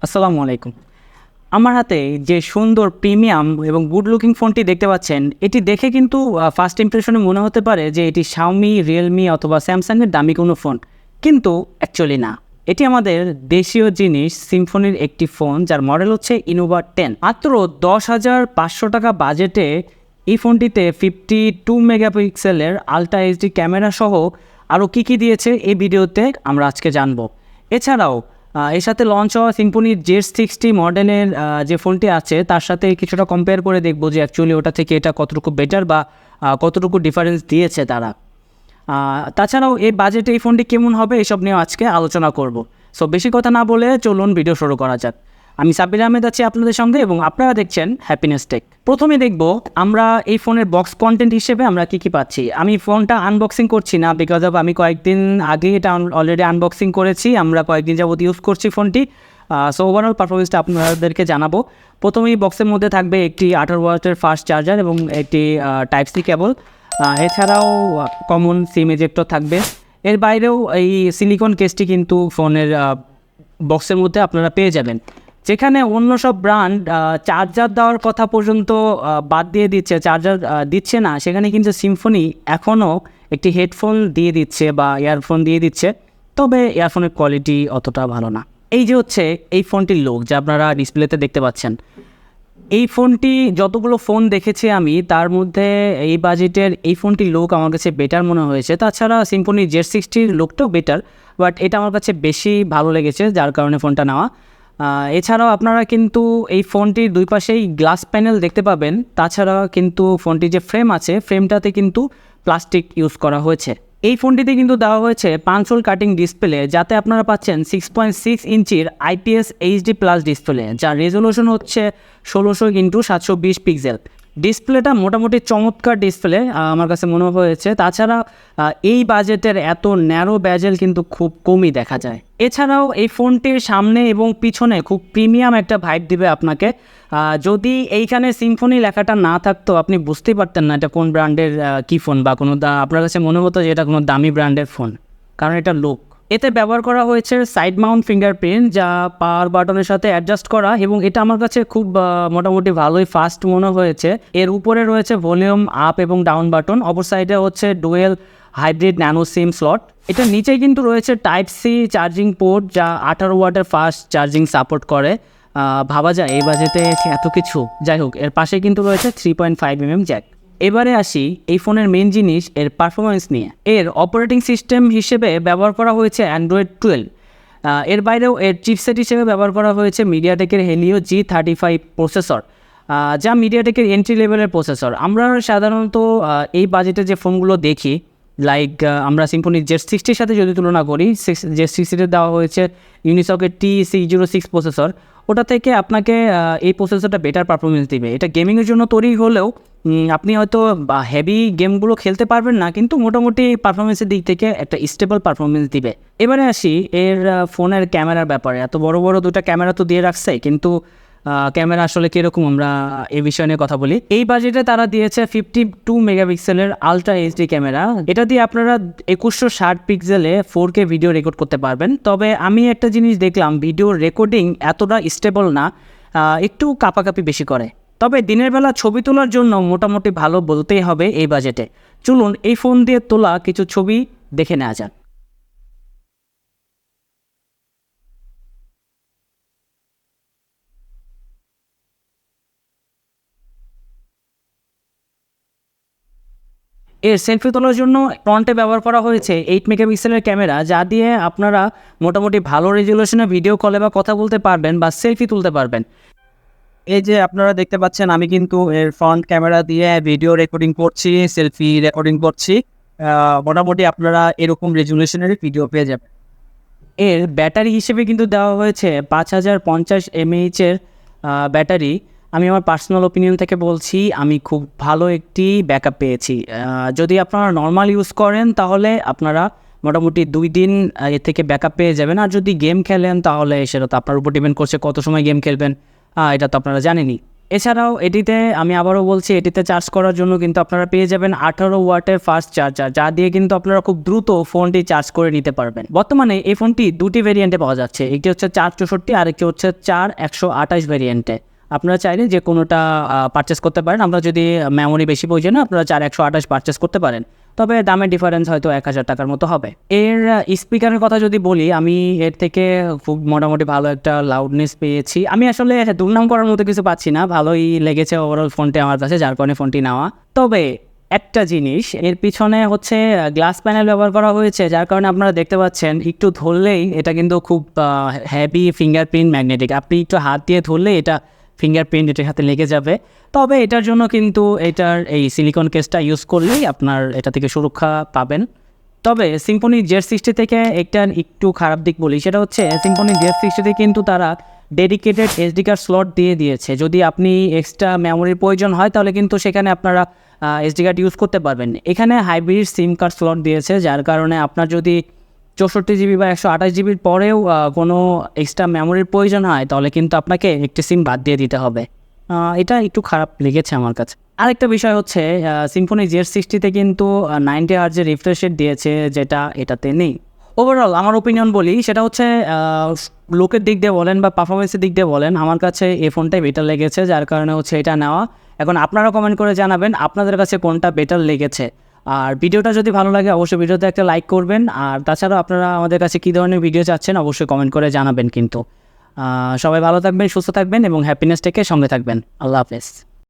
আসসালামু আলাইকুম। আমার হাতে যে সুন্দর প্রিমিয়াম এবং গুড লুকিং ফোনটি দেখতে পাচ্ছেন, এটি দেখে কিন্তু ফার্স্ট ইমপ্রেশনে মনে হতে পারে যে এটি Xiaomi, Realme অথবা Samsung-এর দামি কোনো ফোন। কিন্তু অ্যাকচুয়ালি না। এটি আমাদের দেশীয় জিনিস সিম্ফনির একটি ফোন, যার মডেল হচ্ছে innova 10। মাত্র 10,500 টাকা বাজেটে এই ফোনটিতে 52 মেগাপিক্সেলের আলট্রা এইচডি ক্যামেরা সহ আরও কী দিয়েছে এই ভিডিওতে আমরা আজকে জানবো। এছাড়াও এর সাথে লঞ্চ হওয়া সিম্ফনির Z60 মডেলের যে ফোনটি আছে তার সাথে কিছুটা কম্পেয়ার করে দেখবো যে অ্যাকচুয়ালি ওটা থেকে এটা কতটুকু বেটার বা কতটুকু ডিফারেন্স দিয়েছে তারা। তাছাড়াও এই বাজেটে এই ফোনটি কেমন হবে এসব নিয়ে আজকে আলোচনা করব। সো বেশি কথা না বলে চলুন ভিডিও শুরু করা যাক। আমি সাব্বির আহমেদ আছি আপনাদের সঙ্গে এবং আপনারা দেখছেন হ্যাপিনেস টেক। প্রথমে দেখব আমরা এই ফোনের বক্স কন্টেন্ট হিসেবে আমরা কী পাচ্ছি। আমি ফোনটা আনবক্সিং করছি না, বিকজ অফ আমি কয়েকদিন আগে এটা অলরেডি আনবক্সিং করেছি। আমরা কয়েকদিন যাবত ইউজ করছি ফোনটি। সো ওভারঅল পারফরমেন্সটা আপনাদেরকে জানাবো। প্রথমেই বক্সের মধ্যে থাকবে একটি 18 ওয়াটের ফাস্ট চার্জার এবং একটি টাইপ সি কেবল। এছাড়াও কমন সিম এজেক্টর থাকবে। এর বাইরেও এই সিলিকন কেসটি কিন্তু ফোনের বক্সের মধ্যে আপনারা পেয়ে যাবেন। যেখানে অন্য সব ব্র্যান্ড চার্জার দেওয়ার কথা পর্যন্ত বাদ দিয়ে দিচ্ছে, চার্জার দিচ্ছে না, সেখানে কিন্তু সিম্ফনি এখনও একটি হেডফোন দিয়ে দিচ্ছে বা ইয়ারফোন দিয়ে দিচ্ছে, তবে ইয়ারফোনের কোয়ালিটি অতটা ভালো না। এই যে হচ্ছে এই ফোনটির লুক যা আপনারা ডিসপ্লেতে দেখতে পাচ্ছেন। এই ফোনটি যতগুলো ফোন দেখেছি আমি, তার মধ্যে এই বাজেটের এই ফোনটির লুক আমার কাছে বেটার মনে হয়েছে। তাছাড়া সিম্ফনি Z60-র লুকটাও বেটার, বাট এটা আমার কাছে বেশি ভালো লেগেছে, যার কারণে ফোনটা নেওয়া। এছাড়াও আপনারা কিন্তু এই ফোনটির দুই পাশেই গ্লাস প্যানেল দেখতে পাবেন। তাছাড়া কিন্তু ফোনটির যে ফ্রেম আছে, ফ্রেমটাতে কিন্তু প্লাস্টিক ইউজ করা হয়েছে। এই ফোনটিতে কিন্তু দেওয়া হয়েছে পাঞ্চল কাটিং ডিসপ্লে, যাতে আপনারা পাচ্ছেন 6.6 ইঞ্চির IPS HD প্লাস ডিসপ্লে, যার রেজলিউশন হচ্ছে 1600x720 পিক্সেল। ডিসপ্লেটা মোটামুটি চমৎকার ডিসপ্লে আমার কাছে মনে হয়েছে। তাছাড়া এই বাজেটের এত ন্যারো ব্যাজেল কিন্তু খুব কমই দেখা যায়। এছাড়াও এই ফোনটির সামনে এবং পিছনে খুব প্রিমিয়াম একটা ভাইব দিবে আপনাকে। যদি এইখানে সিম্ফনি লেখাটা না থাকতো আপনি বুঝতেই পারতেন না এটা কোন ব্র্যান্ডের কী ফোন, বা কোনো আপনার কাছে মনে হতো যে এটা কোনো দামি ব্র্যান্ডের ফোন, কারণ এটা লুক। এতে ব্যবহার করা হয়েছে সাইড মাউন্ট ফিঙ্গারপ্রিন্ট, যা পাওয়ার বাটনের সাথে অ্যাডজাস্ট করা, এবং এটা আমার কাছে খুব মোটামুটি ভালোই ফাস্ট মনে হয়েছে। এর উপরে রয়েছে ভলিউম আপ এবং ডাউন বাটন, অপর সাইডে হচ্ছে ডুয়েল হাইব্রিড ন্যানো সিম স্লট। এটার নিচে কিন্তু রয়েছে টাইপ সি চার্জিং পোর্ট, যা 18 ওয়াটের ফাস্ট চার্জিং সাপোর্ট করে। ভাবা যায় এই বাজেটে এত কিছু। যাই হোক, এর পাশে কিন্তু রয়েছে 3.5mm জ্যাক। এবারে আসি এই ফোনের মেন জিনিস, এর পারফরমেন্স নিয়ে। এর অপারেটিং সিস্টেম হিসেবে ব্যবহার করা হয়েছে Android 12। এর বাইরেও এর চিপসেট হিসেবে ব্যবহার করা হয়েছে মিডিয়াটেকের হেলিও G35 প্রসেসর, যা মিডিয়াটেকের এন্ট্রি লেভেলের প্রসেসর। আমরা সাধারণত এই বাজেটে যে ফোনগুলো দেখি, লাইক আমরা সিম্ফনি Z60-র সাথে যদি তুলনা করি, Z60-তে দেওয়া হয়েছে ইউনিসকের T606 প্রসেসর। ওটা থেকে আপনাকে এই প্রসেসরটা বেটার পারফরমেন্স দিবে। এটা গেমিংয়ের জন্য তৈরি হলেও আপনি হয়তো হেভি গেমগুলো খেলতে পারবেন না, কিন্তু মোটামুটি পারফরমেন্সের দিক থেকে একটা স্টেবল পারফরমেন্স দিবে। এবারে আসি এর ফোনের ক্যামেরার ব্যাপারে। এত বড় বড় দুটো ক্যামেরা তো দিয়ে রাখছে, কিন্তু ক্যামেরা আসলে কীরকম আমরা এই বিষয় নিয়ে কথা বলি। এই বাজেটে তারা দিয়েছে 52 মেগাপিক্সেলের আলট্রা এইচডি ক্যামেরা। এটা দিয়ে আপনারা 2160 পিক্সেলে 4K ভিডিও রেকর্ড করতে পারবেন। তবে আমি একটা জিনিস দেখলাম, ভিডিও রেকর্ডিং এতটা স্টেবল না, একটু কাঁপাকাঁপি বেশি করে। তবে দিনের বেলা ছবি তোলার জন্য মোটামুটি ভালো বলতেই হবে এই বাজেটে। চলুন এই ফোন দিয়ে তোলা কিছু ছবি দেখে নেওয়া যাক। এর সেলফি তোলার জন্য ফ্রন্টে ব্যবহার করা হয়েছে 8 মেগাপিক্সেলের ক্যামেরা, যা দিয়ে আপনারা মোটামুটি ভালো রেজলিউশনে ভিডিও কলে বা কথা বলতে পারবেন বা সেলফি তুলতে পারবেন। এই যে আপনারা দেখতে পাচ্ছেন, আমি কিন্তু এর ফ্রন্ট ক্যামেরা দিয়ে ভিডিও রেকর্ডিং করছি, সেলফি রেকর্ডিং করছি। মোটামুটি আপনারা এরকম রেজলিউশনেরই ভিডিও পেয়ে যাবেন। এর ব্যাটারি হিসেবে কিন্তু দেওয়া হয়েছে 5050 mAh-এর ব্যাটারি। আমি আমার পার্সোনাল ওপিনিয়ন থেকে বলছি, আমি খুব ভালো একটি ব্যাকআপ পেয়েছি। যদি আপনারা নর্মাল ইউজ করেন তাহলে আপনারা মোটামুটি 2 দিন এর থেকে ব্যাকআপ পেয়ে যাবেন। আর যদি গেম খেলেন তাহলে সেটা তো আপনার উপর ডিপেন্ড করছে কত সময় গেম খেলবেন, এটা তো আপনারা জানেনই। এছাড়াও এটিতে আমি আবারও বলছি, এটিতে চার্জ করার জন্য কিন্তু আপনারা পেয়ে যাবেন 18 ওয়াটের ফাস্ট চার্জার, যা দিয়ে কিন্তু আপনারা খুব দ্রুত ফোনটি চার্জ করে নিতে পারবেন। বর্তমানে এই ফোনটি দুটি ভেরিয়েন্টে পাওয়া যাচ্ছে, একটি হচ্ছে 464 আর একটি হচ্ছে 4128 ভেরিয়েন্টে। আপনারা চাইলে যে কোনোটা পারচেস করতে পারেন। আমরা যদি মেমোরি বেশি প্রয়োজন হয় আপনারা 4128 পারচেস করতে পারেন, তবে দামের ডিফারেন্স হয়তো 1000 টাকার মতো হবে। এর স্পিকারের কথা যদি বলি, আমি এর থেকে খুব মোটামুটি ভালো একটা লাউডনেস পেয়েছি। আমি আসলে দুর্নাম করার মতো কিছু পাচ্ছি না, ভালোই লেগেছে ওভারঅল ফোনটি আমার কাছে, যার কারণে ফোনটি নেওয়া। তবে একটা জিনিস, এর পিছনে হচ্ছে গ্লাস প্যানেল ব্যবহার করা হয়েছে, যার কারণে আপনারা দেখতে পাচ্ছেন একটু ধরলেই এটা কিন্তু খুব হেভি ফিঙ্গারপ্রিন্ট ম্যাগনেটিক। আপনি একটু হাত দিয়ে ধরলেই এটা ফিঙ্গারপ্রিন্ট এটার সাথে লেগে যাবে। তবে এটার জন্য কিন্তু এটার এই সিলিকন কেসটা ইউজ করলেই আপনার এটা থেকে সুরক্ষা পাবেন। তবে সিম্ফনি Z60 থেকে একটার একটু খারাপ দিক বলি, সেটা হচ্ছে সিম্ফনি Z60 কিন্তু তারা ডেডিকেটেড এসডি কার্ড স্লট দিয়ে দিয়েছে। যদি আপনি এক্সট্রা মেমোরির প্রয়োজন হয় তাহলে কিন্তু সেখানে আপনারা এসডি কার্ড ইউজ করতে পারবেন। এখানে হাইব্রিড সিম কার্ড স্লট দিয়েছে, যার কারণে আপনার যদি 64 জিবি বা 128 জিবির পরেও কোনো এক্সট্রা মেমোরির প্রয়োজন হয় তাহলে কিন্তু আপনাকে একটি সিম বাদ দিয়ে দিতে হবে। এটা একটু খারাপ লেগেছে আমার কাছে। আরেকটা বিষয় হচ্ছে সিম্ফনি Z60-তে কিন্তু 90 হার্জের রিফ্রেশ রেট দিয়েছে, যেটা এটাতে নেই। ওভারঅল আমার ওপিনিয়ন বলি, সেটা হচ্ছে লুকের দিক দিয়ে বলেন বা পারফরমেন্সের দিক দিয়ে বলেন, আমার কাছে এই ফোনটাই বেটার লেগেছে, যার কারণে হচ্ছে এটা নেওয়া। এখন আপনারা কমেন্ট করে জানাবেন আপনাদের কাছে কোনটা বেটার লেগেছে। আর ভিডিওটা যদি ভালো লাগে অবশ্যই ভিডিওতে একটা লাইক করবেন। আর তাছাড়াও আপনারা আমাদের কাছে কী ধরনের ভিডিও চাচ্ছেন অবশ্যই কমেন্ট করে জানাবেন। কিন্তু সবাই ভালো থাকবেন, সুস্থ থাকবেন এবং হ্যাপিনেস থেকে সঙ্গে থাকবেন। আল্লাহ হাফেজ।